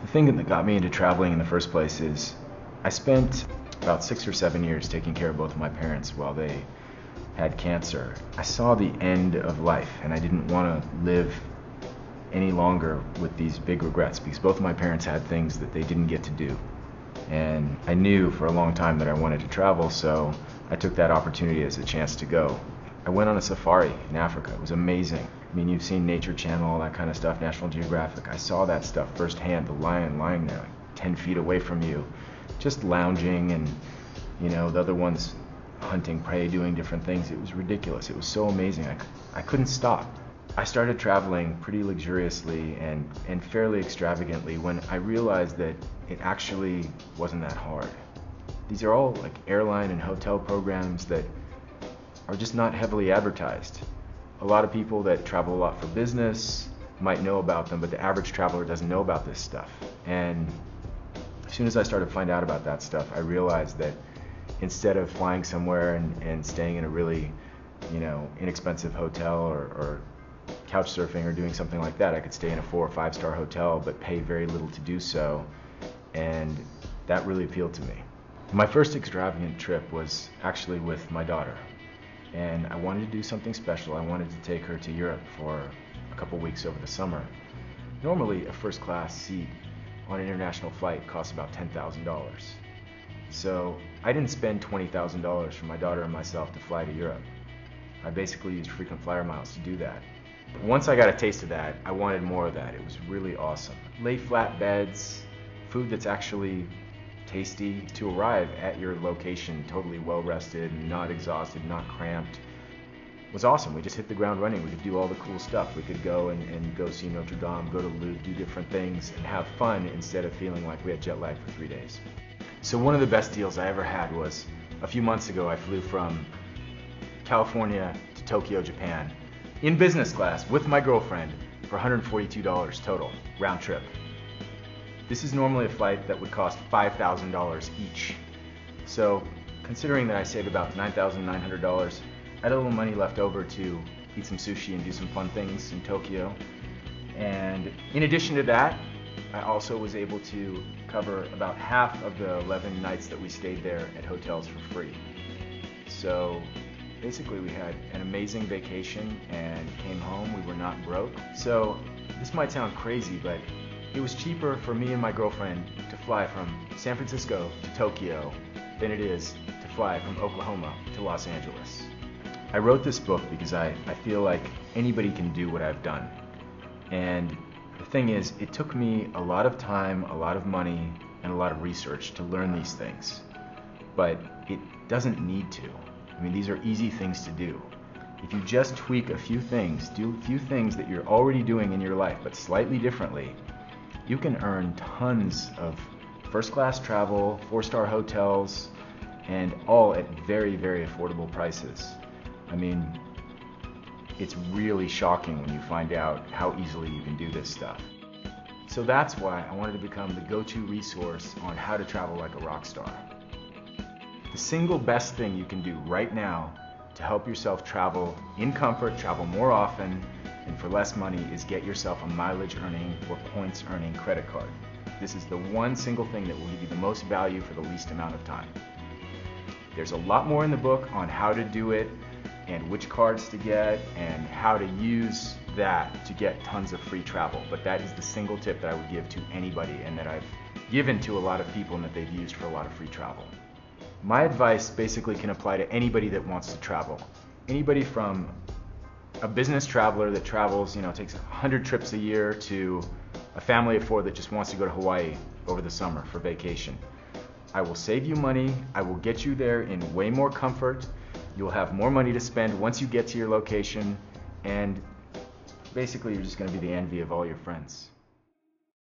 The thing that got me into traveling in the first place is I spent about 6 or 7 years taking care of both of my parents while they had cancer. I saw the end of life and I didn't want to live any longer with these big regrets because both of my parents had things that they didn't get to do. And I knew for a long time that I wanted to travel, so I took that opportunity as a chance to go. I went on a safari in Africa. It was amazing. I mean, you've seen Nature Channel, all that kind of stuff, National Geographic. I saw that stuff firsthand, the lion lying there 10 feet away from you, just lounging, and the other ones hunting prey, doing different things. It was ridiculous. It was so amazing. I couldn't stop. I started traveling pretty luxuriously and fairly extravagantly when I realized that it actually wasn't that hard. These are all like airline and hotel programs that are just not heavily advertised. A lot of people that travel a lot for business might know about them, but the average traveler doesn't know about this stuff. And as soon as I started to find out about that stuff, I realized that instead of flying somewhere and staying in a really, inexpensive hotel or couch surfing or doing something like that, I could stay in a 4 or 5 star hotel but pay very little to do so, and that really appealed to me. My first extravagant trip was actually with my daughter, and I wanted to do something special. I wanted to take her to Europe for a couple weeks over the summer. Normally a first class seat on an international flight costs about $10,000. So I didn't spend $20,000 for my daughter and myself to fly to Europe. I basically used frequent flyer miles to do that. But once I got a taste of that, I wanted more of that. It was really awesome. Lay flat beds, food that's actually tasty, to arrive at your location totally well rested, not exhausted, not cramped, was awesome. We just hit the ground running. We could do all the cool stuff. We could go and go see Notre Dame, go to Louvre, do different things, and have fun instead of feeling like we had jet lag for 3 days. So one of the best deals I ever had was a few months ago. I flew from California to Tokyo, Japan, in business class with my girlfriend for $142 total, round trip. This is normally a flight that would cost $5,000 each. So considering that I saved about $9,900, I had a little money left over to eat some sushi and do some fun things in Tokyo. And in addition to that, I also was able to cover about half of the 11 nights that we stayed there at hotels for free. So basically we had an amazing vacation and came home. We were not broke. So this might sound crazy, but it was cheaper for me and my girlfriend to fly from San Francisco to Tokyo than it is to fly from Oklahoma to Los Angeles. I wrote this book because I feel like anybody can do what I've done. And the thing is, it took me a lot of time, a lot of money, and a lot of research to learn these things. But it doesn't need to. I mean, these are easy things to do. If you just tweak a few things, do a few things that you're already doing in your life, but slightly differently, you can earn tons of first-class travel, 4-star hotels, and all at very, very affordable prices. I mean, it's really shocking when you find out how easily you can do this stuff. So that's why I wanted to become the go-to resource on how to travel like a rock star. The single best thing you can do right now to help yourself travel in comfort, travel more often, and for less money is get yourself a mileage earning or points earning credit card. This is the one single thing that will give you the most value for the least amount of time. There's a lot more in the book on how to do it and which cards to get and how to use that to get tons of free travel. But that is the single tip that I would give to anybody and that I've given to a lot of people and that they've used for a lot of free travel. My advice basically can apply to anybody that wants to travel. Anybody from a business traveler that travels, takes 100 trips a year, to a family of 4 that just wants to go to Hawaii over the summer for vacation. I will save you money. I will get you there in way more comfort. You'll have more money to spend once you get to your location, and basically you're just going to be the envy of all your friends.